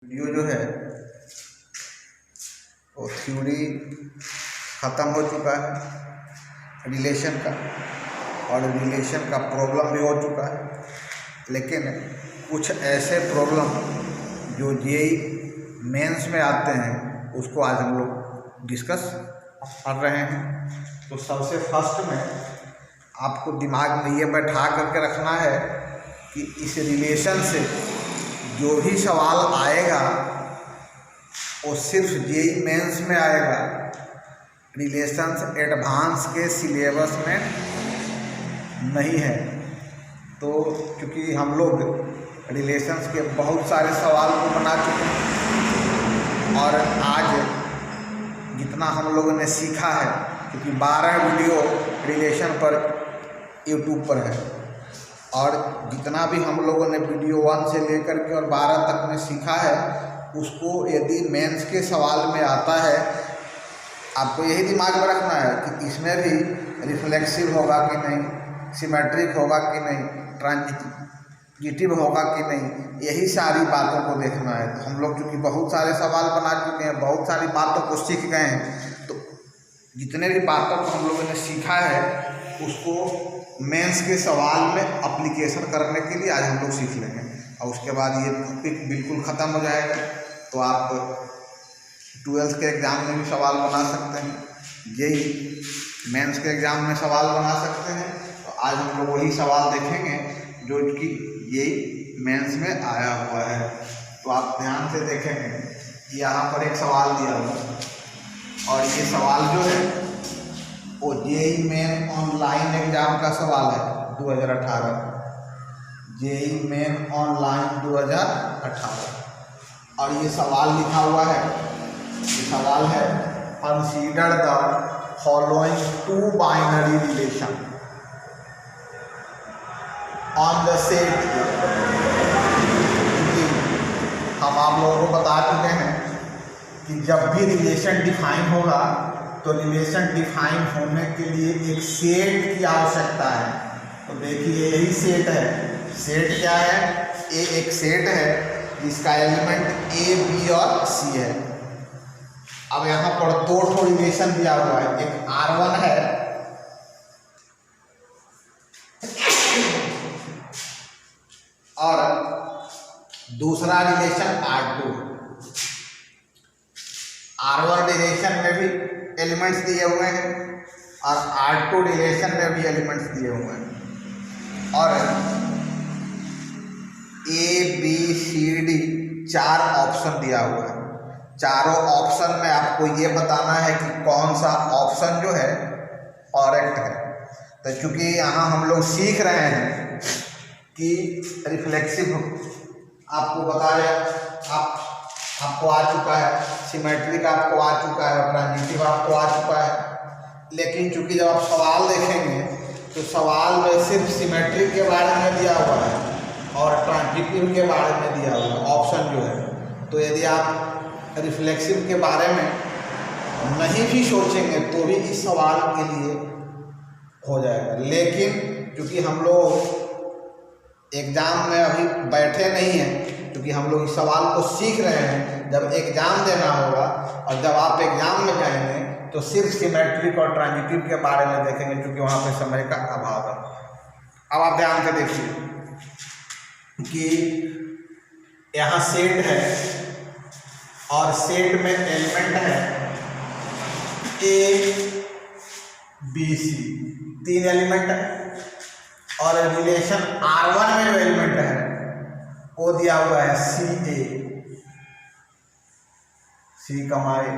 Video जो है वो थ्योरी ख़त्म हो चुका है रिलेशन का, और रिलेशन का प्रॉब्लम भी हो चुका है। लेकिन कुछ ऐसे प्रॉब्लम जो जेईई मेंस में आते हैं उसको आज हम लोग डिस्कस कर रहे हैं। तो सबसे फर्स्ट में आपको दिमाग में ये बैठा करके रखना है कि इस रिलेशन से जो भी सवाल आएगा वो सिर्फ जेईई मेंस में आएगा, रिलेशंस एडवांस के सिलेबस में नहीं है। तो क्योंकि हम लोग रिलेशंस के बहुत सारे सवाल को बना चुके हैं और आज जितना हम लोगों ने सीखा है, क्योंकि 12 वीडियो रिलेशन पर यूट्यूब पर है, और जितना भी हम लोगों ने वीडियो 1 से लेकर के और 12 तक में सीखा है उसको यदि मेंस के सवाल में आता है, आपको यही दिमाग में रखना है कि इसमें भी रिफ्लेक्सिव होगा कि नहीं, सिमेट्रिक होगा कि नहीं, ट्रांजिटिव होगा कि नहीं, यही सारी बातों को देखना है। तो हम लोग चूँकि बहुत सारे सवाल बना चुके हैं, बहुत सारी बातों को सीख गए हैं, तो जितने भी बातों को हम लोगों ने सीखा है उसको मेंस के सवाल में एप्लीकेशन करने के लिए आज हम लोग सीख लेंगे, और उसके बाद ये टॉपिक बिल्कुल ख़त्म हो जाएगा। तो आप 12th के एग्ज़ाम में भी सवाल बना सकते हैं, जेईई मेंस के एग्ज़ाम में सवाल बना सकते हैं। तो आज हम लोग वही सवाल देखेंगे जो कि जेईई मेंस में आया हुआ है। तो आप ध्यान से देखेंगे, यहाँ पर एक सवाल दिया हुआ है और ये सवाल जो है वो जेईई मेन ऑनलाइन एग्ज़ाम का सवाल है 2018, जेईई मेन ऑनलाइन 2018। और ये सवाल लिखा हुआ है, ये सवाल है consider the following 2 binary relation on the set. हम आप लोगों को बता चुके हैं कि जब भी रिलेशन डिफाइन होगा तो रिलेशन डिफाइन होने के लिए एक सेट की आवश्यकता है। तो देखिए यही सेट है। सेट क्या है? ए एक सेट है जिसका एलिमेंट ए, बी और सी है। अब यहाँ पर 2 रिलेशन दिया हुआ है, एक R1 है और दूसरा रिलेशन R2। R1 रिलेशन में भी एलिमेंट्स दिए हुए हैं और R2 रिलेशन में भी एलिमेंट्स दिए हुए हैं, और A, B, C, D 4 option दिया हुआ है। चारों ऑप्शन में आपको ये बताना है कि कौन सा ऑप्शन जो है करेक्ट है। तो चूंकि यहाँ हम लोग सीख रहे हैं कि रिफ्लेक्सिव आपको बताया, आपको आ चुका है, सिमेट्रिक आपको आ चुका है, ट्रांजिटिव आपको आ चुका है। लेकिन चूंकि जब आप सवाल देखेंगे तो सवाल में सिर्फ सिमेट्रिक के बारे में दिया हुआ है और ट्रांजिटिव के बारे में दिया हुआ है ऑप्शन जो है। तो यदि आप रिफ्लेक्सिव के बारे में नहीं भी सोचेंगे तो भी इस सवाल के लिए हो जाएगा। लेकिन क्योंकि हम लोग एग्ज़ाम में अभी बैठे नहीं हैं, क्योंकि हम लोग इस सवाल को सीख रहे हैं, जब एग्ज़ाम देना होगा और जब आप एग्ज़ाम में जाएंगे तो सिर्फ सिमेट्रिक और ट्रांजिटिव के बारे में देखेंगे, क्योंकि वहाँ पे समय का अभाव है। अब आप ध्यान से देखिए कि यहाँ सेट है और सेट में एलिमेंट है A, B, C 3 एलिमेंट है, और रिलेशन R1 में जो एलिमेंट है वो दिया हुआ है CA, C कमाए,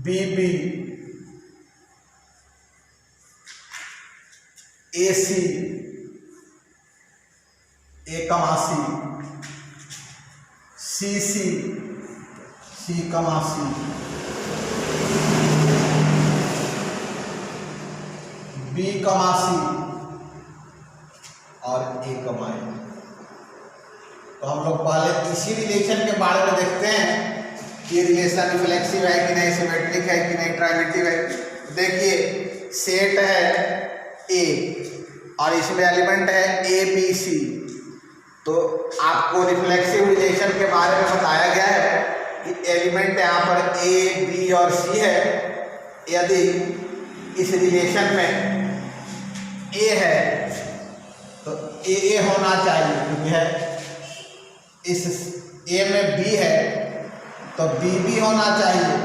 BB, AC, A कमा C, CC, C कमा C, B कमा C और A कमा A। तो हम लोग पहले इसी रिलेशन के बारे में देखते हैं कि रिलेशन रिफ्लेक्सिव है कि नहीं, सिमेट्रिक है कि नहीं, ट्रांजिटिव है। देखिए सेट है A और इसमें एलिमेंट है A, B, C। तो आपको रिफ्लेक्सिव रिलेशन के बारे में बताया गया है कि एलिमेंट यहाँ पर ए, बी और सी है। यदि इस रिलेशन में ए है तो ए होना चाहिए, क्योंकि है इस ए में बी है तो बी होना चाहिए,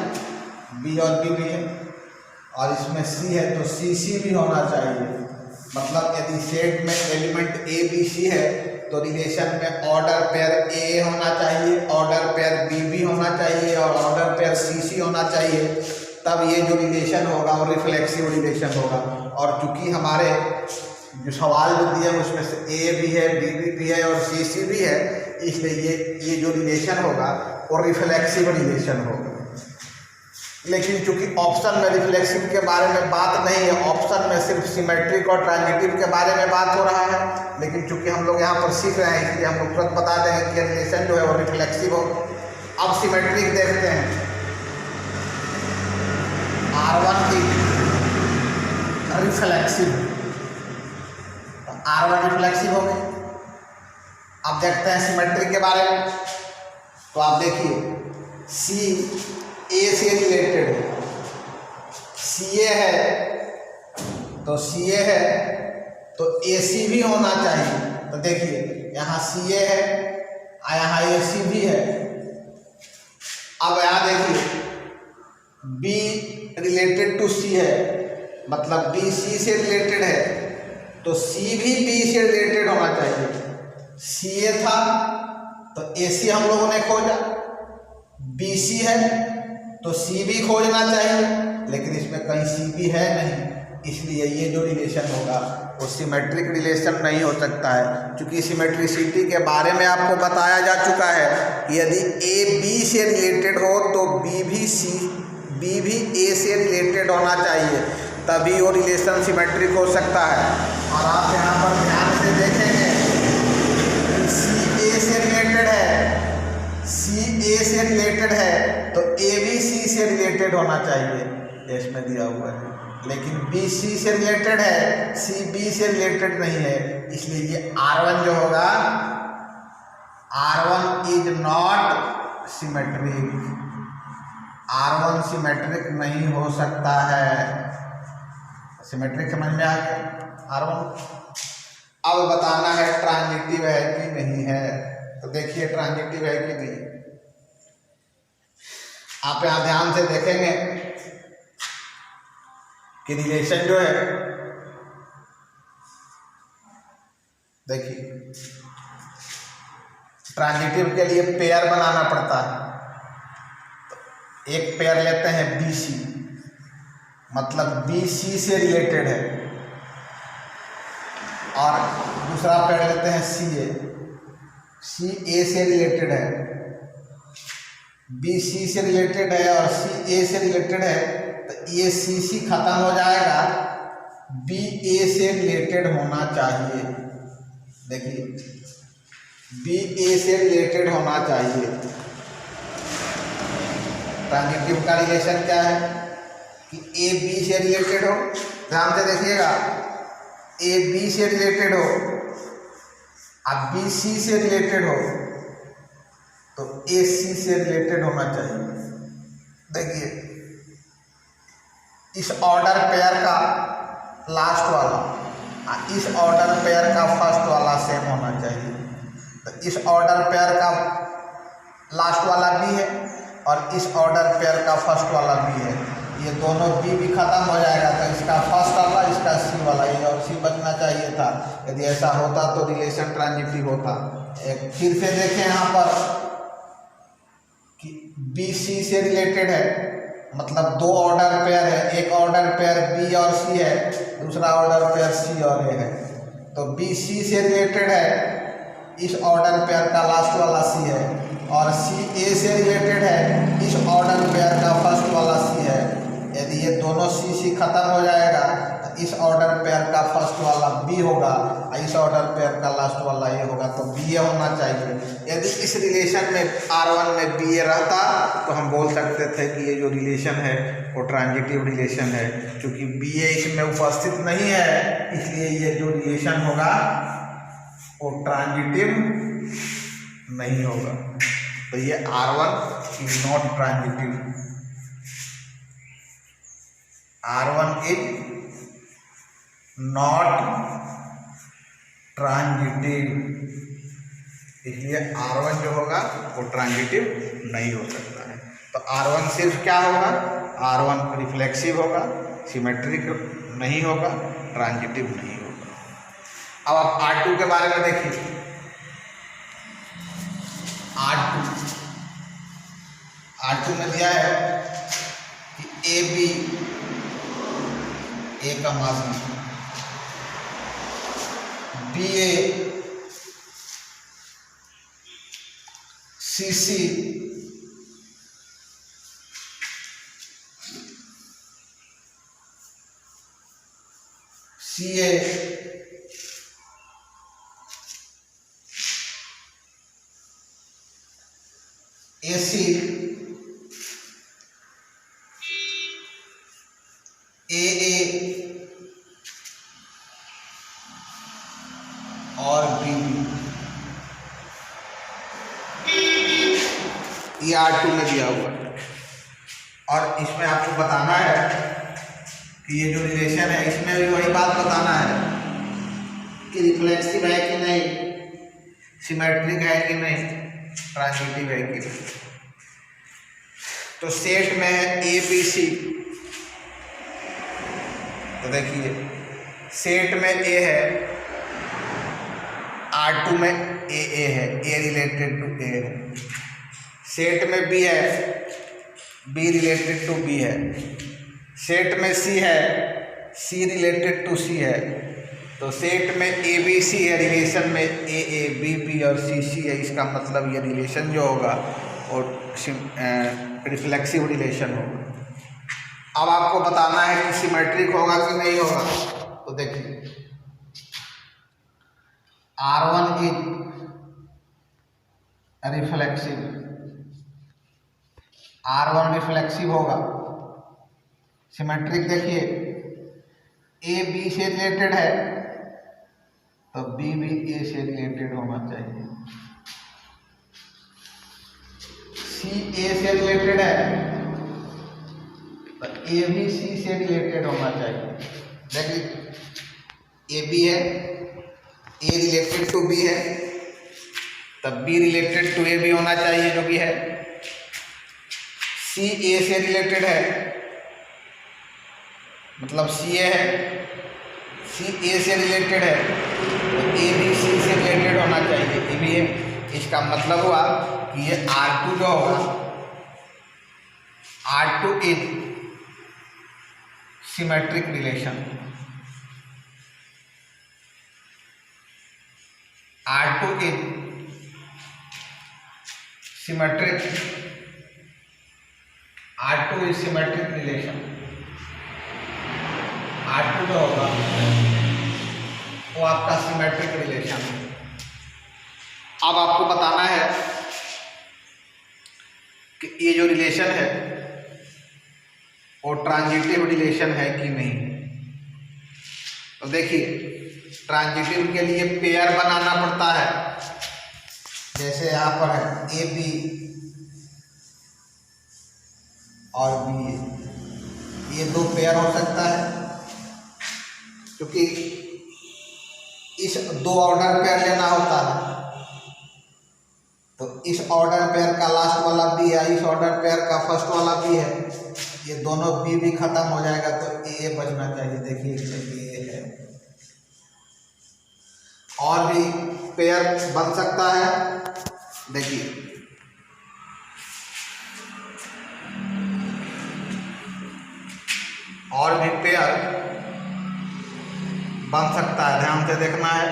बी और बी है, और इसमें सी है तो सी भी होना चाहिए। मतलब यदि सेट में एलिमेंट ए बी सी है तो रिलेशन में ऑर्डर पेयर ए होना चाहिए, ऑर्डर पेयर बी होना चाहिए और ऑर्डर पेयर सी होना चाहिए, तब ये जो रिलेशन होगा वो रिफ्लेक्सिव रिलेशन होगा। और चूंकि हमारे जो सवाल जो दिए उसमें से ए भी है, बी भी है और सी भी है, इसलिए ये जो रिलेशन होगा वो रिफ्लेक्सिव रिलेशन होगा। लेकिन चूंकि ऑप्शन में रिफ्लेक्सिव के बारे में बात नहीं है, ऑप्शन में सिर्फ सिमेट्रिक और ट्रांजिटिव के बारे में बात हो रहा है, लेकिन चूंकि हम लोग यहाँ पर सीख रहे हैं इसलिए हम लोग तुरंत बता देंगे कि रिलेशन जो है वो रिफ्लेक्सिव हो। अब सिमेट्रिक देखते हैं। R1 की रिफ्लेक्सिव, R1 रिफ्लेक्सिव हो गई। अब देखते हैं सिमेट्रिक के बारे में। तो आप देखिए सी ए से रिलेटेड है, सी ए है तो सी ए है तो ए सी भी होना चाहिए। तो देखिए यहाँ सी ए है और यहाँ ए सी भी है। अब यहाँ देखिए बी रिलेटेड टू सी है, मतलब बी सी से रिलेटेड है तो सी भी बी से रिलेटेड होना चाहिए। सी ए था तो ए सी हम लोगों ने खोजा, बी सी है तो सी भी खोजना चाहिए, लेकिन इसमें कहीं सी भी है नहीं, इसलिए ये जो रिलेशन होगा वो सिमेट्रिक रिलेशन नहीं हो सकता है। क्योंकि सिमेट्रिसिटी के बारे में आपको बताया जा चुका है कि यदि ए बी से रिलेटेड हो तो बी भी ए से रिलेटेड होना चाहिए, तभी वो रिलेशन सिमेट्रिक हो सकता है। और आप यहाँ पर ध्यान से देखेंगे सी ए से रिलेटेड है, सी ए से रिलेटेड है तो ए भी सी से रिलेटेड होना चाहिए, इसमें दिया हुआ है। लेकिन बी सी से रिलेटेड है, सी बी से रिलेटेड नहीं है, इसलिए ये R1 जो होगा R1 is not symmetric, R1 symmetric नहीं हो सकता है। सिमेट्रिक समझ में आ गया R1। अब बताना है ट्रांजिटिव है कि नहीं है। तो देखिए ट्रांजिटिव है कि नहीं। आप यहां ध्यान से देखेंगे कि रिलेशन जो है, देखिए ट्रांजिटिव के लिए पेयर बनाना पड़ता है। तो एक पेयर लेते हैं बी सी, मतलब बी सी से रिलेटेड है, और दूसरा पेयर लेते हैं सी ए से रिलेटेड है, बी सी से रिलेटेड है और सी ए से रिलेटेड है, तो ये सी खत्म हो जाएगा, बी ए से रिलेटेड होना चाहिए। देखिए बी ए से रिलेटेड होना चाहिए। ट्रांजिटिव का रिलेशन क्या है कि ए बी से रिलेटेड हो, ध्यान से देखिएगा, ए बी से रिलेटेड हो, अब बी सी से रिलेटेड हो तो ए सी से रिलेटेड होना चाहिए। देखिए इस ऑर्डर पेयर का लास्ट वाला इस ऑर्डर पेयर का फर्स्ट वाला सेम होना चाहिए। तो इस ऑर्डर पेयर का लास्ट वाला बी है और इस ऑर्डर पेयर का फर्स्ट वाला बी है, ये दोनों बी भी खत्म हो जाएगा तो इसका फर्स्ट वाला इसका सी वाला, ये और सी बचना चाहिए था। यदि ऐसा होता तो रिलेशन ट्रांजिटिव होता। एक फिर से देखें यहाँ पर कि बी सी से रिलेटेड है, मतलब दो ऑर्डर पेयर है, एक ऑर्डर पेयर बी और सी है, दूसरा ऑर्डर पेयर सी और ए है। तो बी सी से रिलेटेड है, इस ऑर्डर पेयर का लास्ट वाला सी है, और सी ए से रिलेटेड है, इस ऑर्डर पेयर का फर्स्ट वाला सी है। यदि ये दोनों सी खत्म हो जाएगा तो इस ऑर्डर पेयर का फर्स्ट वाला बी होगा और इस ऑर्डर पेयर का लास्ट वाला ये होगा, तो बी ए होना चाहिए। यदि इस रिलेशन में R1 में बी ए रहता तो हम बोल सकते थे कि ये जो रिलेशन है वो ट्रांजिटिव रिलेशन है। क्योंकि बी ए इसमें उपस्थित नहीं है, इसलिए ये जो रिलेशन होगा वो ट्रांजिटिव नहीं होगा। तो ये R1 is not transitive, R1 is not transitive, इसलिए R1 जो होगा वो ट्रांजिटिव नहीं हो सकता है। तो R1 सिर्फ क्या होगा, R1 रिफ्लेक्सिव होगा, सिमेट्रिक नहीं होगा, ट्रांजिटिव नहीं होगा। अब आप R2 के बारे में देखिए। R2 में दिया है कि AB A का मास BA CC CA AC AA और BB, ये R2 में दिया हुआ है। और इसमें आपको बताना है कि ये जो रिलेशन है इसमें भी वही बात बताना है कि रिफ्लेक्सिव है कि नहीं, सिमेट्रिक है कि नहीं, ट्रांजिटिव है कि नहीं। तो सेट में है ABC, तो देखिए सेट में A है, R2 में AA है, A रिलेटेड टू A है। सेट में B है, B रिलेटेड टू B है। सेट में C है, C रिलेटेड टू C है। तो सेट में ABC है, रिलेशन में AA BP और CC है। इसका मतलब ये रिलेशन जो होगा और रिफ्लेक्सिव रिलेशन होगा। अब आपको बताना है कि सिमेट्रिक होगा कि नहीं होगा। तो देखिए R1 is reflexive, R1 reflexive होगा। सिमेट्रिक देखिए A B से रिलेटेड है तो B भी A से रिलेटेड होना चाहिए। C A से रिलेटेड है तो A भी C से रिलेटेड होना चाहिए। देखिए A B है, A रिलेटेड टू B है, तब B रिलेटेड टू A भी होना चाहिए जो कि है। C A से रिलेटेड है मतलब CA है, C A से रिलेटेड है तो A भी C से रिलेटेड होना चाहिए, A भी है। इसका मतलब हुआ कि ये R2 जो होगा, R2 is symmetric relation, R2 is symmetric, R2 is symmetric relation. R2 जो होगा वो आपका सिमेट्रिक रिलेशन है। अब आपको बताना है कि ये जो रिलेशन है वो ट्रांजिटिव रिलेशन है कि नहीं। तो देखिए ट्रांजिटिव के लिए पेयर बनाना पड़ता है। जैसे यहाँ पर है AB और BA, ये दो पेयर हो सकता है क्योंकि इस दो ऑर्डर पेयर लेना होता है। तो इस ऑर्डर पेयर का लास्ट वाला B है, इस ऑर्डर पेयर का फर्स्ट वाला B है, ये दोनों B भी खत्म हो जाएगा तो A बचना चाहिए। देखिए इसमें A है। और भी पेयर बन सकता है, देखिए और भी पेयर बन सकता है, ध्यान से देखना है।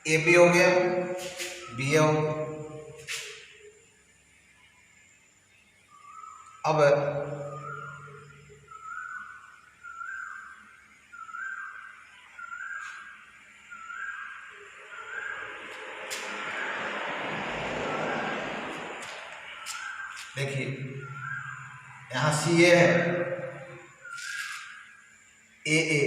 AB हो गया, BA हो गया। अब देखिए यहाँ CA है, AA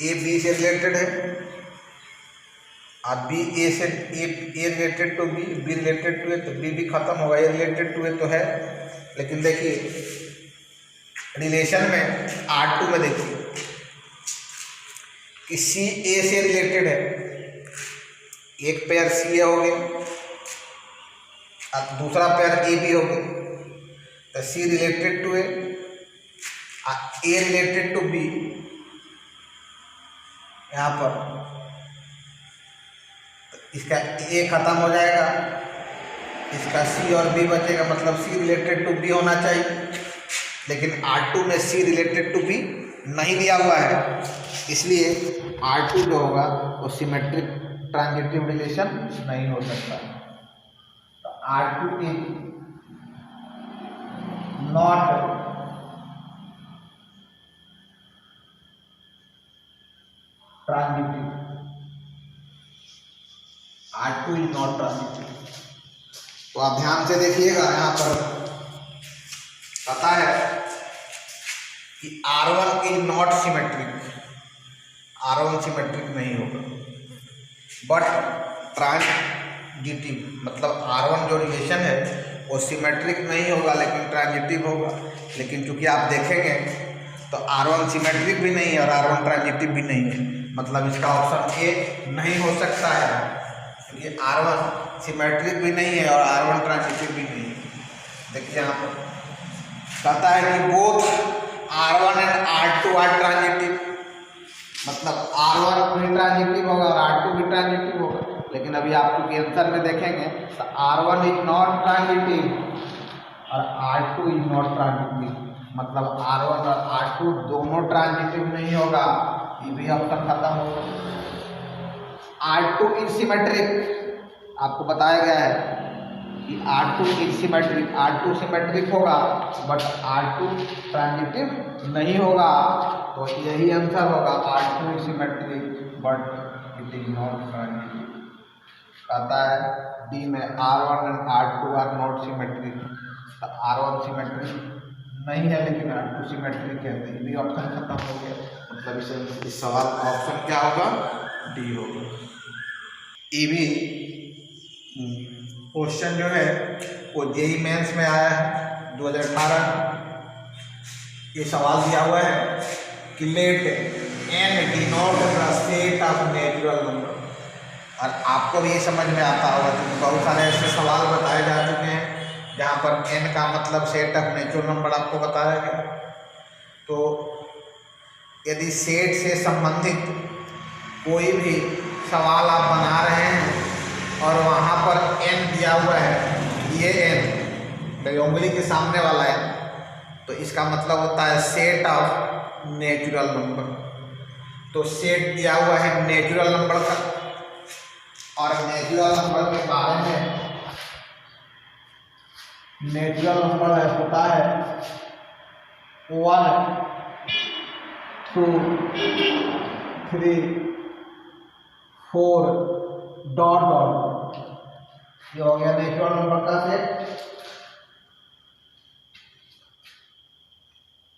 ए बी से रिलेटेड है और बी ए से A related to B, B related to A, तो बी भी खत्म होगा, ए रिलेटेड टू ए तो है। लेकिन देखिए रिलेशन में R2 में देखिए कि सी ए से रिलेटेड है, एक पेयर सी ए हो गया और दूसरा पेयर ए बी हो गया, तो C related to A related to B. यहाँ पर तो इसका ए खत्म हो जाएगा, इसका सी और बी बचेगा, मतलब सी रिलेटेड टू बी होना चाहिए। लेकिन R2 में सी रिलेटेड टू बी नहीं दिया हुआ है, इसलिए R2 जो होगा वो सिमेट्रिक ट्रांजिटिव रिलेशन नहीं हो सकता। तो R2 is not transitive, R2 is not transitive. तो आप ध्यान से देखिएगा, यहाँ पर पता है कि R1 is not symmetric, R1 symmetric नहीं होगा, बट ट्रांजिटिव, मतलब R1 जो रिलेशन है वो सिमेट्रिक नहीं होगा लेकिन ट्रांजिटिव होगा। लेकिन चूंकि आप देखेंगे तो R1 सिमेट्रिक भी नहीं है और R1 ट्रांजिटिव भी नहीं है, मतलब इसका ऑप्शन ए नहीं हो सकता है। ये R1 सिमेट्रिक भी नहीं है और R1 ट्रांजिटिव भी नहीं है। देखिए यहाँ पर कहता है कि both R1 and R2 are transitive, मतलब R1 भी ट्रांजिटिव होगा और R2 भी ट्रांजिटिव होगा। लेकिन अभी आप चूंकि आंसर में देखेंगे तो R1 इज नॉट ट्रांजिटिव और R2 इज नॉट ट्रांजिटिव, मतलब R1 और R2 दोनों ट्रांजिटिव नहीं होगा, ये भी ऑप्शन खत्म होगा। R2 इज सिमेट्रिक, आपको बताया गया है कि R2 is symmetric, R2 symmetric होगा बट R2 ट्रांजिटिव नहीं होगा, तो यही आंसर होगा R2 is symmetric but it is not transitive. कहता है डी में R1 and R2 are not symmetric, तो R1 सिमेट्रिक नहीं है लेकिन R2 सिमेट्रिक है, तो ये भी ऑप्शन खत्म हो गया, मतलब इस सवाल का ऑप्शन क्या होगा, डी होगा। ये भी क्वेश्चन जो है वो जेईई मेंस में आया है 2018। ये सवाल दिया हुआ है कि let n denote the set of natural number, और आपको भी ये समझ में आता होगा क्योंकि बहुत सारे ऐसे सवाल बताए जा चुके हैं जहाँ पर n का मतलब सेट ऑफ नेचुरल नंबर आपको बताया गया। तो यदि सेट से संबंधित कोई भी सवाल आप बना रहे हैं और वहाँ पर n दिया हुआ है, ये n मेरी उंगली के सामने वाला है, तो इसका मतलब होता है सेट ऑफ नेचुरल नंबर। तो सेट दिया हुआ है नेचुरल नंबर का, और नेचुरल नंबर के बारे में नेचुरल नंबर होता है 1 2 3 4 डॉट डॉट, ये हो गया नेचुरल नंबर का सेट।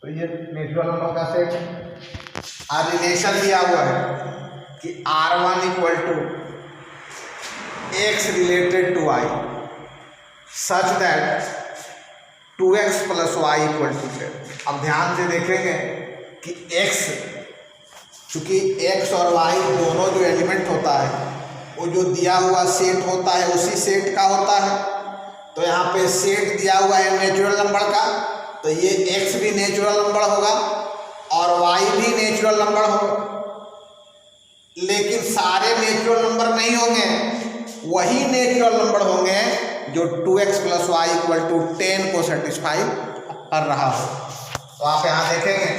तो ये नेचुरल नंबर का सेट और रिलेशन दिया हुआ है कि R1 equal to x related to y such that 2x plus y equal to 10। अब ध्यान से देखेंगे कि x, चूंकि x और y दोनों जो एलिमेंट होता है वो जो दिया हुआ सेट होता है उसी सेट का होता है। तो यहाँ पे सेट दिया हुआ है नेचुरल नंबर का, तो ये x भी नेचुरल नंबर होगा और y भी नेचुरल नंबर होगा। लेकिन सारे नेचुरल नंबर नहीं होंगे, वही नेचुरल नंबर होंगे जो 2x plus Y equal to 10 को सेटिस्फाई कर रहा हो। तो आप यहाँ देखेंगे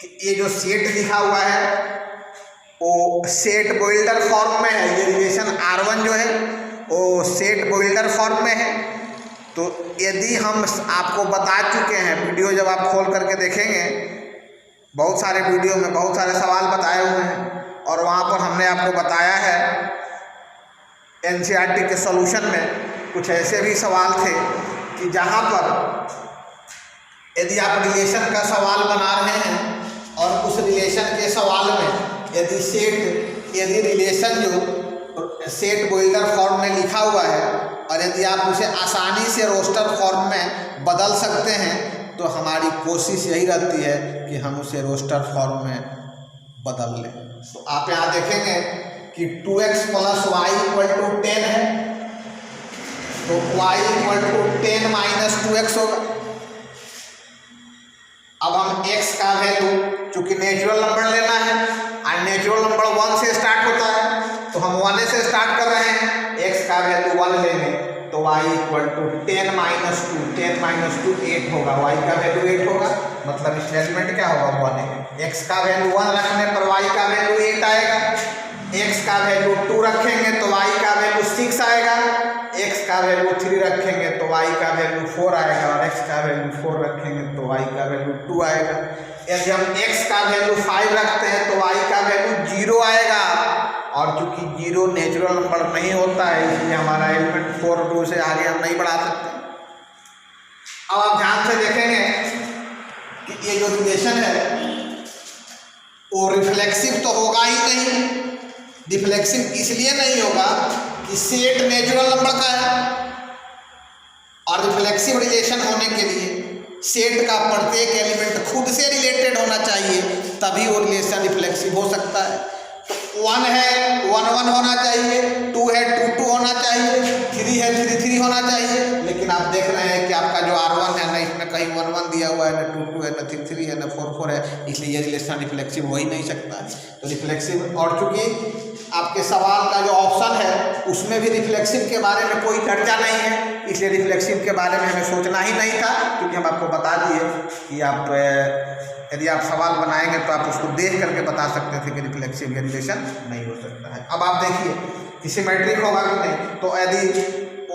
कि ये जो सेट लिखा हुआ है वो सेट बिल्डर फॉर्म में है, ये रिलेशन R1 जो है वो सेट बिल्डर फॉर्म में है। तो यदि हम आपको बता चुके हैं, वीडियो जब आप खोल करके देखेंगे, बहुत सारे वीडियो में बहुत सारे सवाल बताए हुए हैं और वहाँ पर हमने आपको बताया है NCERT के सॉल्यूशन में कुछ ऐसे भी सवाल थे कि जहाँ पर यदि आप रिलेशन का सवाल बना रहे हैं और उस रिलेशन के सवाल में यदि रिलेशन जो सेट बॉयलर फॉर्म में लिखा हुआ है और यदि आप उसे आसानी से रोस्टर फॉर्म में बदल सकते हैं तो हमारी कोशिश यही रहती है कि हम उसे रोस्टर फॉर्म में बदल लें। तो आप यहाँ देखेंगे कि 2x + y = 10 है, तो y = 10 - 2x होगा। अब हम x का वैल्यू, चूंकि नेचुरल नंबर लेना है और नेचुरल नंबर 1 से स्टार्ट होता है तो हम 1 से स्टार्ट कर रहे हैं, x का वैल्यू 1 लेंगे तो y = 10 - 2, 10 - 2 8 होगा, y का वैल्यू 8 होगा, मतलब स्टेटमेंट क्या होगा 1 है। x का वैल्यू 1 रखने पर y का वैल्यू 8 आएगा, x का वैल्यू 2 रखेंगे तो y का वैल्यू 6 आएगा, x का वैल्यू 3 रखेंगे तो y का वैल्यू 4 आएगा और x का वैल्यू 4 रखेंगे तो y का वैल्यू 2 आएगा। यदि हम x का वैल्यू 5 रखते हैं तो y का वैल्यू 0 आएगा, और चूंकि 0 नेचुरल नंबर नहीं होता है इसलिए हमारा एलिमेंट 4 2 से आगे हम नहीं बढ़ा सकते। अब आप ध्यान से देखेंगे कि ये जो रिलेशन है वो रिफ्लेक्सिव तो होगा ही नहीं। रिफ्लेक्सिव इसलिए नहीं होगा कि सेट नेचुरल नंबर का है, और रिफ्लेक्सिव रिलेशन होने के लिए सेट का प्रत्येक एलिमेंट खुद से रिलेटेड होना चाहिए, तभी वो रिलेशन रिफ्लेक्सिव हो सकता है। तो 1 है 1 1 होना चाहिए, 2 है 2 2 होना चाहिए, 3 है 3 3 होना चाहिए, लेकिन आप देख रहे हैं कि आपका जो R1 है ना इसमें कहीं 1 1 दिया हुआ है, ना 2 2 है, ना 3 3 है, ना 4 4 है, इसलिए ये रिलेशन रिफ्लेक्सिव हो ही नहीं सकता है। तो रिफ्लेक्सिव, और चूंकि आपके सवाल का जो ऑप्शन है उसमें भी रिफ्लेक्सिव के बारे में कोई चर्चा नहीं है, इसलिए रिफ्लेक्सिव के बारे में हमें सोचना ही नहीं था, क्योंकि हम आपको बता दिए कि आप यदि आप सवाल बनाएंगे तो आप उसको देख करके बता सकते थे कि रिफ्लेक्सिव या रिलेशन नहीं हो सकता है। अब आप देखिए कि सिमेट्रिक होगा कि नहीं, तो यदि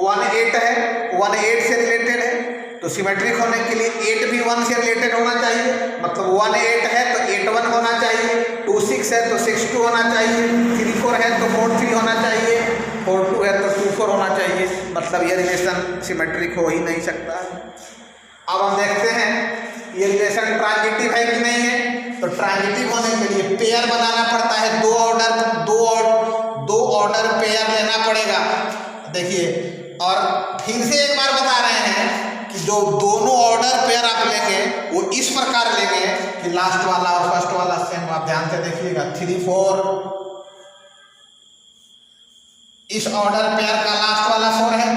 1 8 है, 1 8 से रिलेटेड है तो सिमेट्रिक होने के लिए 8 भी 1 से रिलेटेड होना चाहिए, मतलब 1 8 है तो 8 1 होना चाहिए, 2 6 है तो 6 2 होना चाहिए, 3 4 है तो 4 3 होना चाहिए, 4 2 है तो 2 4 होना चाहिए, मतलब ये रिलेशन सिमेट्रिक हो ही नहीं सकता। अब हम देखते हैं ये रिलेशन ट्रांजिटिव है कि नहीं है, तो ट्रांजिटिव होने के लिए पेयर बनाना पड़ता है, दो ऑर्डर पेयर लेना पड़ेगा। देखिए, और फिर से एक बार बता रहे हैं कि जो दोनों ऑर्डर पेयर आप लेंगे वो इस प्रकार लेंगे कि लास्ट वाला और फर्स्ट वाला सेम। आप ध्यान से देखिएगा, 3 4 इस ऑर्डर पेयर का लास्ट वाला 4 है,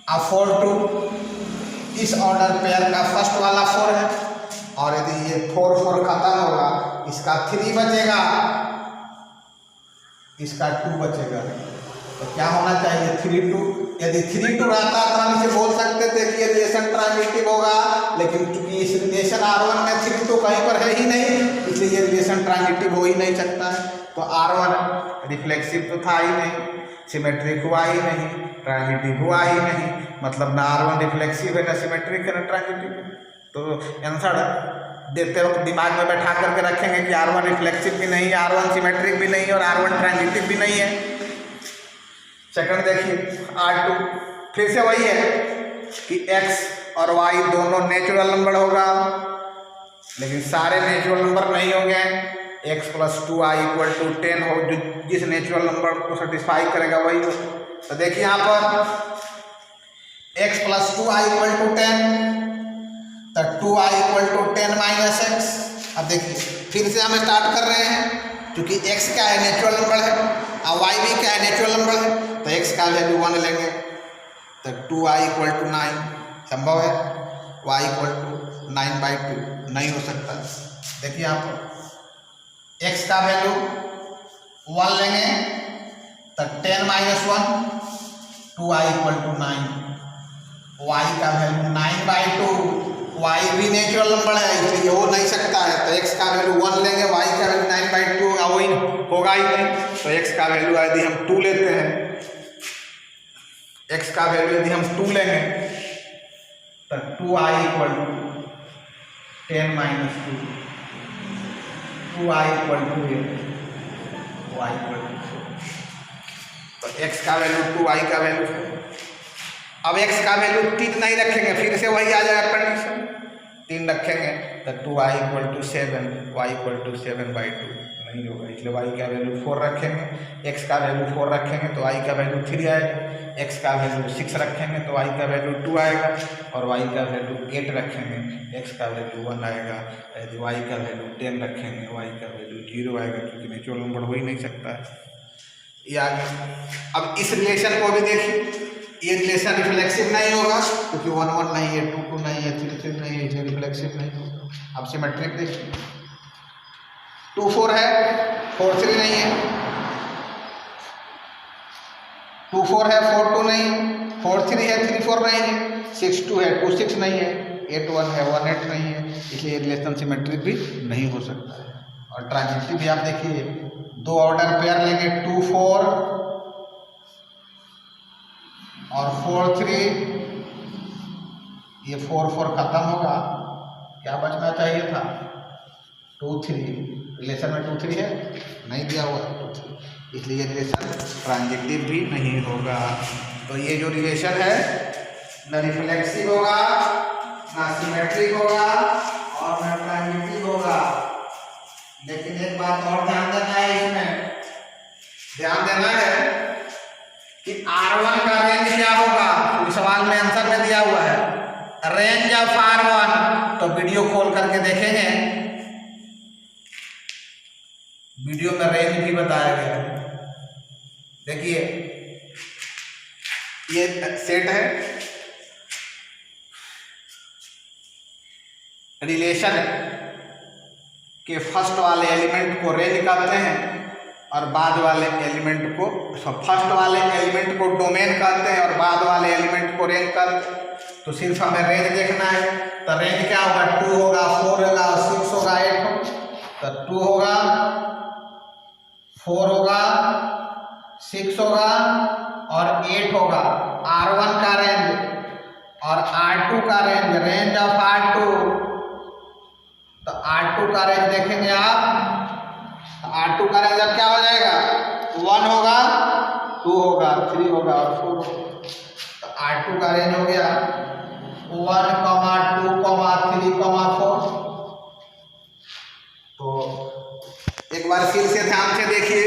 और 4 2 इस ऑर्डर पेयर का फर्स्ट वाला 4 है, और यदि ये 4 4 खत्म होगा, इसका 3 बचेगा, इसका 2 बचेगा, तो क्या होना चाहिए 3 2। यदि 3 2 रहता तो हम इसे बोल सकते थे कि ये रिलेशन ट्रांजिटिव होगा, लेकिन चूंकि इस रिलेशन R1 में 3 2 कहीं पर है ही नहीं, इसलिए ये रिलेशन ट्रांजिटिव हो ही नहीं सकता है। तो R1 रिफ्लेक्सिव तो था ही नहीं, सिमेट्रिक हुआ ही नहीं, ट्रांजिटिव हुआ ही नहीं, मतलब ना R1 रिफ्लेक्सिव है, ना सिमेट्रिक है, ना ट्रांजिटिव है। तो आंसर देते वक्त दिमाग में बैठा करके रखेंगे कि R1 रिफ्लेक्सिव भी नहीं है, R1 सिमेट्रिक भी नहीं है, और R1 ट्रांजिटिव भी नहीं है। सेकंड देखिए R2, फिर से वही है कि x और y दोनों नेचुरल नंबर होगा, लेकिन सारे नेचुरल नंबर नहीं होंगे। x + 2y = 10 हो, जो जिस नेचुरल नंबर को सेटिस्फाई करेगा वही हो। तो देखिए यहाँ पर x + 2y = 10, तो 2y = 10 - x। अब देखिए फिर से हम स्टार्ट कर रहे हैं, क्योंकि x क्या है नेचुरल नंबर है और y भी क्या है नेचुरल नंबर है, तो x का वैल्यू 1 लेंगे, तो 2y = 9 संभव है, y = 9/2 नहीं हो सकता। देखिए यहाँ पर x का वैल्यू 1 लेंगे तो 10 - 1, 2y = 9, y का वैल्यू 9/2, y भी नेचुरल नंबर है इसलिए हो नहीं सकता है, तो x का वैल्यू 1 लेंगे, y का वैल्यू 9/2 होगा, वही होगा ही नहीं। तो x का वैल्यू यदि हम 2 लेते हैं, x का वैल्यू यदि हम 2 लेंगे तो 2y = 10 - 2, 2y = 8, y = 4, तो x का वैल्यू 2y का वैल्यू। अब x का वैल्यू 3 नहीं रखेंगे, फिर से वही आ जाएगा कंडीशन, 3 रखेंगे तो 2y = 7, y = 7/2 नहीं नहीं होगा, इसलिए y का वैल्यू 4 रखेंगे, x का वैल्यू 4 रखेंगे तो y का वैल्यू 3 आएगा, x का वैल्यू 6 रखेंगे तो y का वैल्यू 2 आएगा, और y का वैल्यू 8 रखेंगे x का वैल्यू 1 आएगा। यदि y का वैल्यू 10 रखेंगे y का वैल्यू 0 आएगा, क्योंकि नेचुरल नंबर हो ही नहीं सकता है। ये आ गया। अब इस रिलेशन को भी देखिए, ये रिलेशन रिफ्लेक्सिव नहीं होगा क्योंकि 1 1 नहीं है, 2 2 नहीं है, 3 3 नहीं है, इसलिए रिफ्लेक्सिव नहीं होगा। अब सिमेट्रिक देखिए, 2 4 है, 4 3 नहीं है, 2 4 है, 4 2 नहीं है, 4 3 है, 3 4 नहीं है, 6 2 है, 2 6 नहीं है, 8 1 है, 1 8 नहीं है, इसलिए रिलेशन सिमेट्रिक भी नहीं हो सकता है। और ट्रांजिटिव भी आप देखिए, 2 ऑर्डर पेयर लेंगे, 2 4 और 4 3, ये 4 4 खत्म होगा, क्या बचना चाहिए था 2 3, रिलेशन में 2 3 है, नहीं दिया हुआ 2 3, इसलिए रिलेशन ट्रांजिटिव भी नहीं होगा। तो ये जो रिलेशन है न रिफ्लेक्सिव होगा, ना सिमेट्रिक होगा और न ट्रांजिटिव होगा। लेकिन एक बात और ध्यान देना है, इसमें ध्यान देना है कि R1 का रेंज क्या होगा, इस सवाल में आंसर में दिया हुआ है रेंज ऑफ R1, तो वीडियो खोल करके देखेंगे, वीडियो में रेंज भी बताया गया है। देखिए ये सेट है, रिलेशन के फर्स्ट वाले एलिमेंट को रेंज कहते हैं और बाद वाले एलिमेंट को, फर्स्ट वाले एलिमेंट को डोमेन कहते हैं और बाद वाले एलिमेंट को रेंज कहते हैं। तो सिर्फ हमें रेंज देखना है, तो रेंज क्या होगा, 2 होगा, 4 होगा, 6 होगा, 8 होगा। तो 2 होगा, 4 होगा, 6 होगा और 8 होगा। R1 का रेंज और R2 का रेंज, रेंज ऑफ R2, तो R2 का रेंज देखेंगे आप, R2 का रेंज अब क्या हो जाएगा, 1 होगा, 2 होगा, 3 होगा और 4 होगा। तो R2 का रेंज हो गया 1, 2, 3, 4। तो एक बार फिर से ध्यान से देखिए,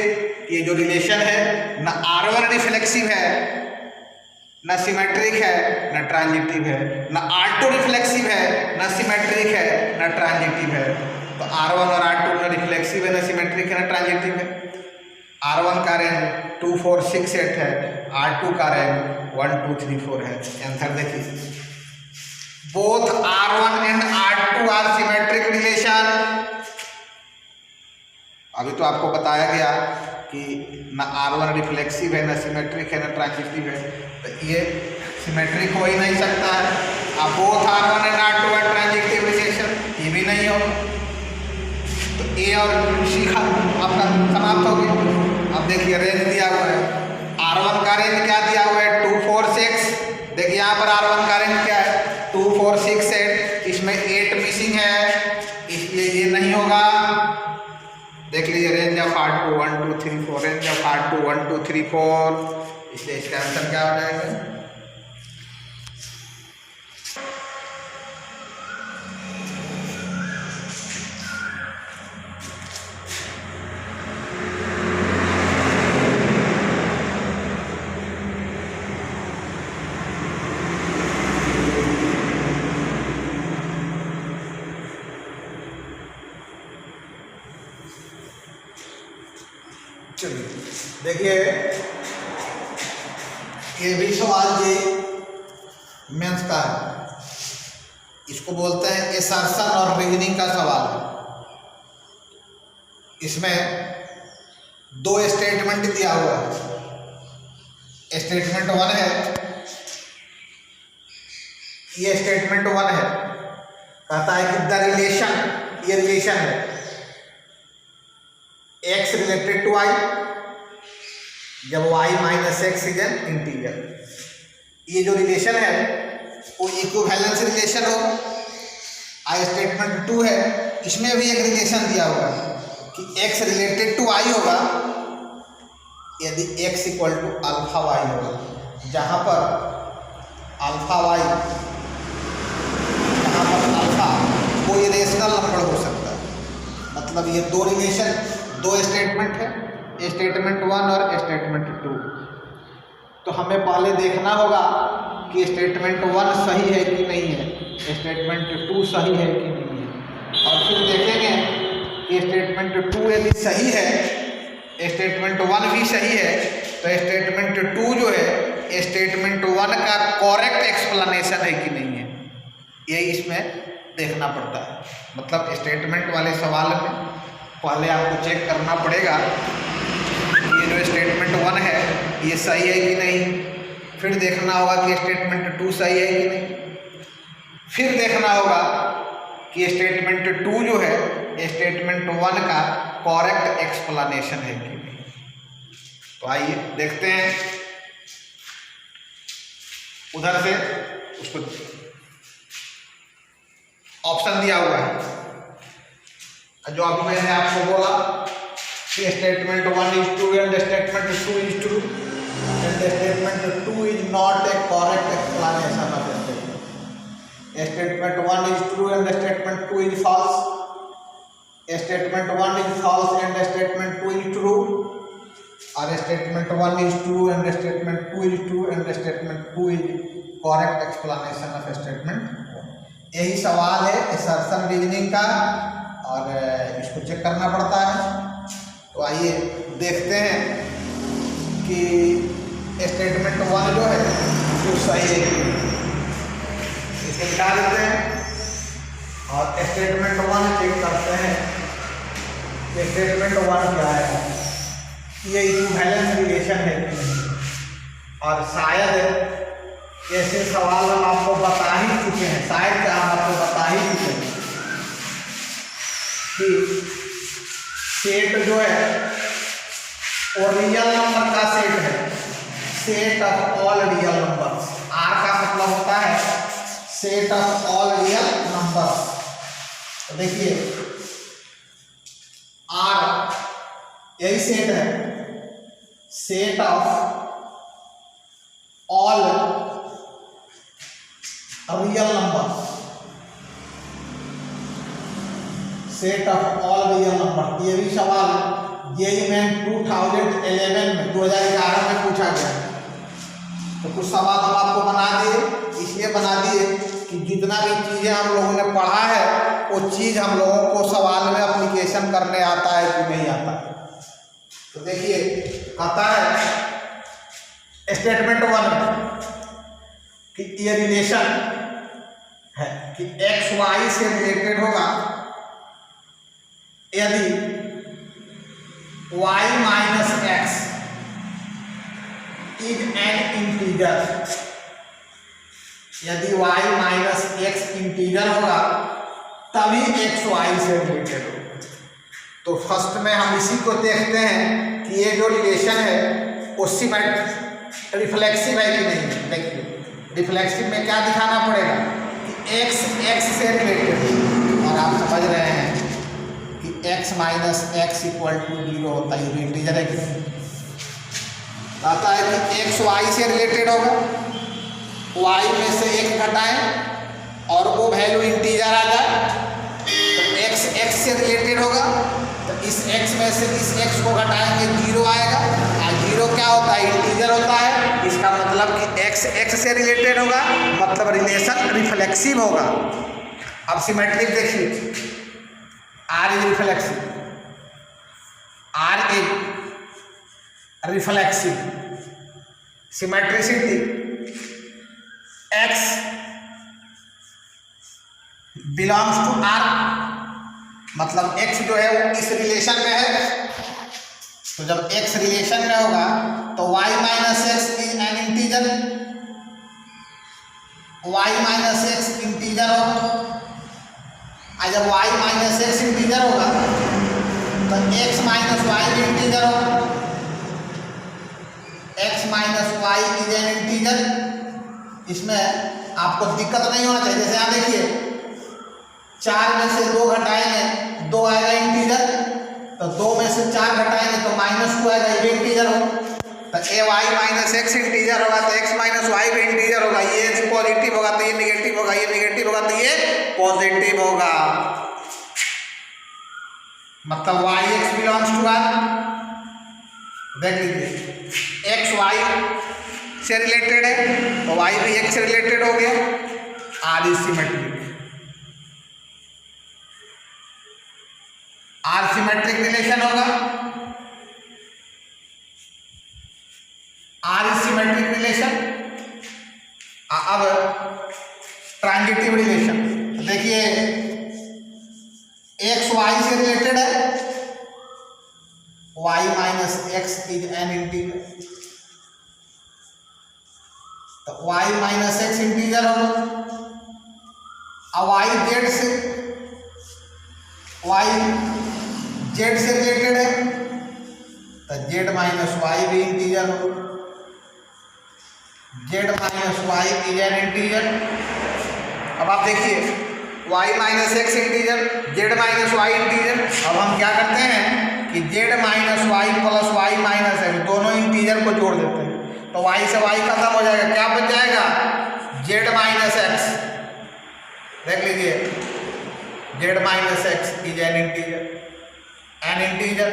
ये जो रिलेशन है न R1 रिफ्लेक्सिव है, न सिमेट्रिक है, न ट्रांजिटिव है, न R2 रिफ्लेक्सिव है, न सिमेट्रिक है, न ट्रांजिटिव है। तो R1 और R2 न रिफ्लेक्सिव है, न सिमेट्रिक है, न ट्रांजिटिव है। R1 का रेंज 2 4 6 8 है, R2 का रेंज 1 2 3 4 है। आंसर देखिए, both R1 and R2 are symmetric relation. अभी तो आपको बताया गया कि न R1 रिफ्लेक्सिव है, न सिमेट्रिक है, न ट्रांजिटिव है, तो ये सिमेट्रिक हो ही नहीं सकता है। अब both R1 and R2 are transitive relation, ये भी नहीं हो। तो ए और सी का आपका समाप्त हो गया। अब देखिए रेंज दिया हुआ है, R1 का रेंज क्या दिया हुआ है, 2 4 6। देखिए यहाँ पर R1 का रेंज क्या है, 2 4 6 8, इसमें 8 मिसिंग है, इसलिए ये नहीं होगा। देख लीजिए range of R2 1 2 3 4, range of R2 1 2 3 4, इसलिए इसका आंसर क्या हो जाएगा। चलिए देखिए, ये भी सवाल जी मेंस का है, इसको बोलते हैं एसर्शन और रीजनिंग का सवाल। इसमें 2 स्टेटमेंट दिया हुआ है। स्टेटमेंट 1 है, ये स्टेटमेंट 1 है, कहता है कि द रिलेशन, ये रिलेशन है x रिलेटेड टू y जब y minus x is an integer. ये जो रिलेशन है वो इक्विवेलेंस रिलेशन हो। आई स्टेटमेंट 2 है, इसमें भी एक रिलेशन दिया हुआ है कि x रिलेटेड टू y होगा यदि x equal to alpha y होगा, जहाँ पर अल्फा y, जहाँ पर अल्फा कोई रेशनल नंबर हो सकता है। मतलब ये 2 रिलेशन, दो स्टेटमेंट है, स्टेटमेंट 1 और स्टेटमेंट 2। तो हमें पहले देखना होगा कि स्टेटमेंट 1 सही है कि नहीं है, स्टेटमेंट 2 सही है कि नहीं है, और फिर देखेंगे कि स्टेटमेंट 2 यदि सही है, स्टेटमेंट 1 भी सही है, तो स्टेटमेंट 2 जो है स्टेटमेंट 1 का करेक्ट एक्सप्लेनेशन है कि नहीं है, यही इसमें देखना पड़ता है। मतलब स्टेटमेंट वाले सवाल में पहले आपको चेक करना पड़ेगा कि ये जो स्टेटमेंट 1 है ये सही है कि नहीं, फिर देखना होगा कि स्टेटमेंट 2 सही है कि नहीं, फिर देखना होगा कि स्टेटमेंट 2 जो है स्टेटमेंट 1 का करेक्ट एक्सप्लेनेशन है कि नहीं। तो आइए देखते हैं, उधर से उसको ऑप्शन दिया हुआ है जो अभी मैंने आपको बोला कि statement 1 is true and statement 2 is true and statement 2 is not a correct explanation of statement. Statement 1 is true and statement 2 is false, statement 1 is false and statement 2 is true, और statement 1 is true and statement 2 is true and statement 2 is correct explanation of statement. यही सवाल है assertion reasoning का, और इसको check करना पड़ता है। तो आइए देखते हैं कि स्टेटमेंट 1 जो है वो सही है, इसे हटा देते हैं और स्टेटमेंट 1 चेक करते हैं कि स्टेटमेंट 1 क्या है, ये इक्विवेलेंस रिलेशन है कि नहीं। और शायद ऐसे सवाल हम आपको बता ही चुके हैं, शायद क्या हम आपको बता ही चुके हैं कि सेट जो है वो रियल नंबर का सेट है, set of all real numbers. R का मतलब होता है set of all real numbers. तो देखिए आर यही सेट है, set of all real number, set of all real number. ये भी सवाल जेईई में 2011 में 2011 में पूछा गया। तो कुछ सवाल हम आपको बना दिए, इसलिए बना दिए कि जितना भी चीज़ें हम लोगों ने पढ़ा है वो चीज़ हम लोगों को सवाल में एप्लीकेशन करने आता है कि नहीं आता है। तो देखिए कहता है स्टेटमेंट 1 कि ये रिलेशन है कि एक्स वाई से रिलेटेड होगा यदि y minus x is an integer, यदि y माइनस एक्स इंटीजर होगा तभी x y से रिलेटेड होगा। तो फर्स्ट में हम इसी को देखते हैं कि ये जो रिलेशन है वो सिमेट्रिक रिफ्लेक्सिव है कि नहीं। देखिए रिफ्लेक्सिव में क्या दिखाना पड़ेगा कि x x से रिलेटेड, और आप समझ रहे हैं कि x minus x equal to 0 होता है, इंटीजर है कि नहीं। कहता है कि x y से रिलेटेड होगा, y में से एक घटाएं और वो वैल्यू इंटीजर आ जाए, तो x x से रिलेटेड होगा, तो इस x में से इस x को घटाएंगे 0 आएगा, और 0 क्या होता है, इंटीजर होता है। इसका मतलब कि x x से रिलेटेड होगा, मतलब रिलेशन रिफ्लेक्सिव होगा। अब सिमेट्रिक देखिए, R is reflexive, R is reflexive, symmetricity X belongs to R, मतलब X जो है वो इस रिलेशन में है। तो जब X रिलेशन में होगा तो y minus x is an integer, y minus x integer होगा, और जब y माइनस एक्स इंटीजर होगा तो x माइनस वाई भी इंटीजर होगा, x minus y is an integer. इसमें आपको दिक्कत नहीं होना चाहिए। जैसे यहाँ देखिए 4 में से 2 घटाएंगे 2 आएगा इंटीजर, तो 2 में से 4 घटाएंगे तो -2 आएगा, ये भी इंटीजर होगा। तो ए वाई माइनस एक्स इंटीजर होगा तो x माइनस वाई भी इंटीजर होगा, ये पॉजिटिव होगा तो ये निगेटिव होगा, ये निगेटिव होगा तो ये पॉजिटिव होगा। मतलब y x belongs to r, देख लीजिए एक्स वाई से रिलेटेड है तो वाई भी एक्स से रिलेटेड हो गया, r is symmetric. R symmetric relation होगा, आर इज सिमेट्रिक रिलेशन। अब ट्रांजिटिव रिलेशन देखिए, एक्स वाई से रिलेटेड है, y minus x is an integer, तो वाई माइनस एक्स इंटीजर होगा। अब वाई जेड से, वाई जेड से रिलेटेड है तो जेड माइनस वाई भी इंटीजर हो, z minus y is an integer. अब आप देखिए y minus x integer, z minus y integer. अब हम क्या करते हैं कि z minus y plus y minus x दोनों इंटीजर को जोड़ देते हैं, तो वाई से वाई खत्म हो जाएगा, क्या बच जाएगा जेड माइनस एक्स। देख लीजिए Z minus x is an integer, N integer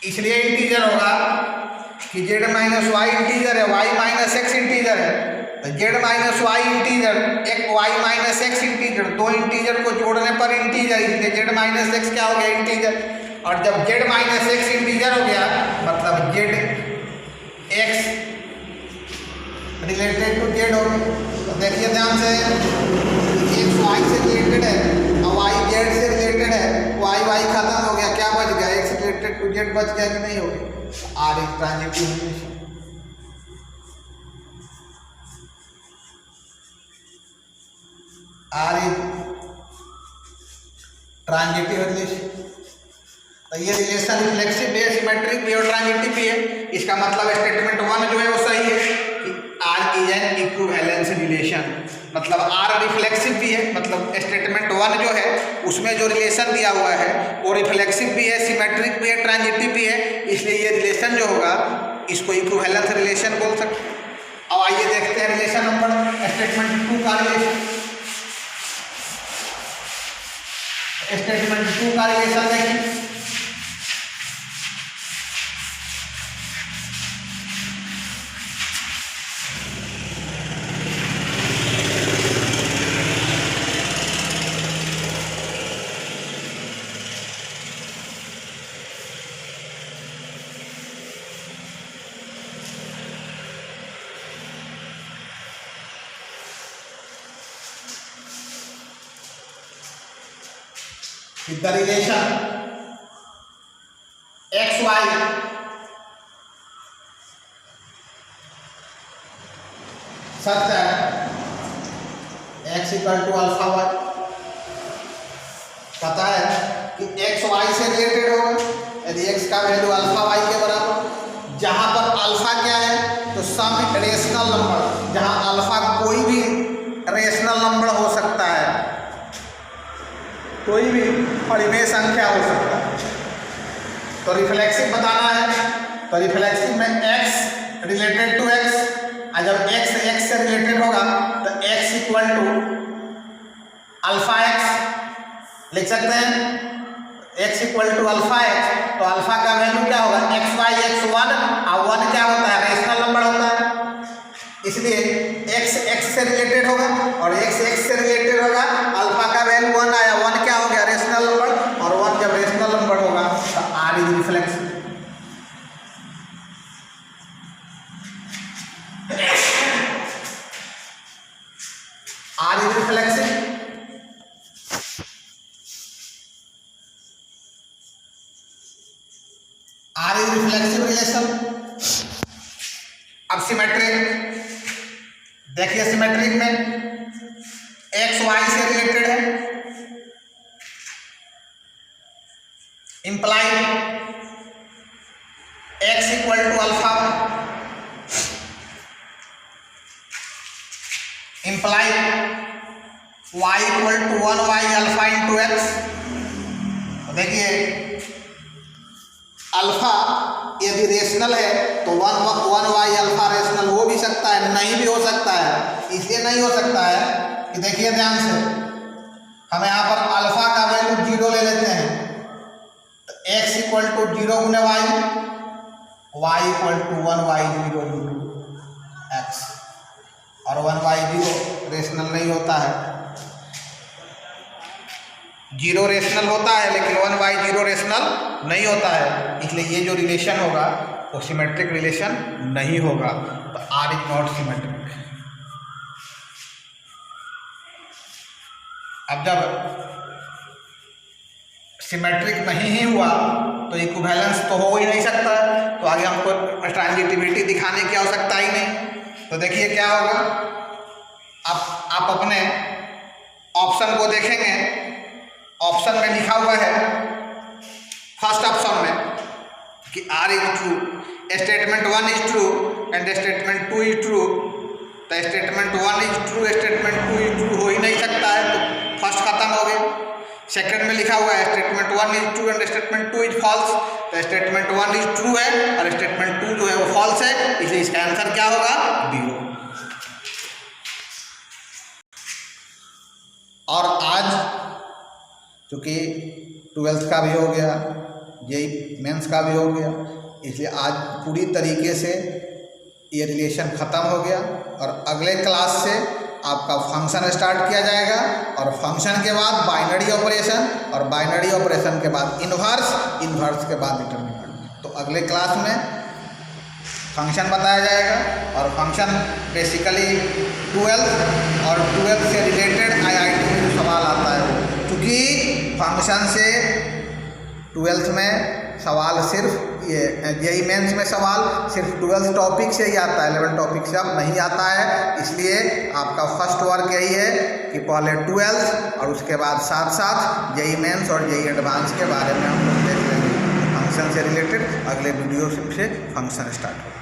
इसलिए इंटीजर होगा कि जेड माइनस वाई इंटीजर है, वाई माइनस एक्स इंटीजर है, तो जेड माइनस वाई इंटीजर, एक वाई माइनस एक्स इंटीजर, दो इंटीजर को जोड़ने पर इंटीजर, इसलिए जेड माइनस एक्स क्या हो गया इंटीजर। और जब जेड माइनस एक्स इंटीजर हो गया मतलब z x related to z हो गया। तो देखिए ध्यान से, एक्स वाई से रिलेटेड है और वाई जेड से रिलेटेड है, वाई वाई खत्म हो गया, क्या बच गया एक्स रिलेटेड टू जेड बच गया कि नहीं हो गया। R is transitive relation. R is transitive relation. तो ये रिलेशन रिफ्लेक्सिव भी है, सिमेट्रिक भी और ट्रांजिटिव भी है। इसका मतलब स्टेटमेंट 1 जो है वो सही है कि r is an equivalence relation, मतलब आर रिफ्लेक्सिव भी है, मतलब स्टेटमेंट 1 जो है उसमें जो रिलेशन दिया हुआ है वो रिफ्लेक्सिव भी है, सिमेट्रिक भी है, ट्रांजिटिव भी है, इसलिए ये रिलेशन जो होगा इसको इक्विवेलेंस रिलेशन बोल सकते हैं। अब आइए देखते हैं रिलेशन नंबर स्टेटमेंट 2 का रिलेशन। स्टेटमेंट 2 का रिलेशन देखिए, the relation x y such that x equal to alpha y, पता है कि x y से रिलेटेड होगा यदि x का वैल्यू अल्फा y के बराबर, जहां पर अल्फा क्या है तो सम रेशनल नंबर, जहां अल्फा कोई भी रेशनल नंबर हो सकता है, कोई भी परिमेय संख्या हो सकता है। तो रिफ्लेक्सिव बताना है तो रिफ्लेक्सिव में x रिलेटेड टू x, और जब x से रिलेटेड होगा तो x equal to alpha x लिख सकते हैं, x equal to alpha x। तो अल्फा का वैल्यू क्या होगा एक्स वाई एक्स 1, और 1 क्या होता है रेशनल नंबर होता है, इसलिए x x से रिलेटेड होगा और x x से रिलेटेड होगा, अल्फा का वैल्यू 1 आया, 1 क्या हो गया रेशनल नंबर, और 1 जब रेशनल नंबर होगा तो r is reflexive. r is reflexive. r is reflexive relation. अब सिमेट्रिक देखिए, सिमेट्रिक में x y से रिलेटेड है, implied x equal to alpha, implied y equal to 1y alpha into x. देखिए अल्फा यदि rational है तो 1y अल्फा रेशनल हो भी सकता है, नहीं भी हो सकता है। इसलिए नहीं हो सकता है कि देखिए ध्यान से, हम यहाँ पर अल्फा का वैल्यू 0 ले लेते हैं इक्वल टू 0 गुने y equal to 1y0 into x, और 1y0 रेशनल नहीं होता है, 0 रेशनल होता है लेकिन 1y0 रेशनल नहीं होता है, इसलिए ये जो रिलेशन होगा वो सिमेट्रिक रिलेशन नहीं होगा, तो r इज नॉट सिमेट्रिक। अब जब सिमेट्रिक नहीं ही हुआ तो इक्विवेलेंस तो हो ही नहीं सकता, तो आगे हमको ट्रांजिटिविटी दिखाने की आवश्यकता ही नहीं। तो देखिए क्या होगा, आप अपने ऑप्शन को देखेंगे, ऑप्शन में लिखा हुआ है फर्स्ट ऑप्शन में कि r is true, statement 1 is true and statement 2 is true, तो statement 1 is true statement 2 is true हो ही नहीं सकता है, तो फर्स्ट खत्म हो गई। सेकंड में लिखा हुआ है statement 1 is true and statement 2 is false, तो स्टेटमेंट 1 इज ट्रू है और स्टेटमेंट 2 जो है वो फॉल्स है, इसलिए इसका आंसर क्या होगा, 0। और आज चूँकि 12th का भी हो गया, जेईई मेंस का भी हो गया, इसलिए आज पूरी तरीके से ये रिलेशन ख़त्म हो गया, और अगले क्लास से आपका फंक्शन स्टार्ट किया जाएगा, और फंक्शन के बाद बाइनरी ऑपरेशन, और बाइनरी ऑपरेशन के बाद इन्वर्स, इन्वर्स के बाद डिटर्मिनेंट। तो अगले क्लास में फंक्शन बताया जाएगा, और फंक्शन बेसिकली 12 और 12 से रिलेटेड IIT में जो सवाल आता है वो, क्योंकि फंक्शन से 12th में सवाल सिर्फ ये जेईई मेंस में सवाल सिर्फ 12th टॉपिक से ही आता है, 11 टॉपिक से अब नहीं आता है, इसलिए आपका फर्स्ट वर्क यही है कि पहले 12th और उसके बाद साथ साथ जेईई मेंस और जेईई एडवांस के बारे में हम लोग देख लेंगे। फंक्शन से रिलेटेड अगले वीडियो से फंक्शन स्टार्ट होगा।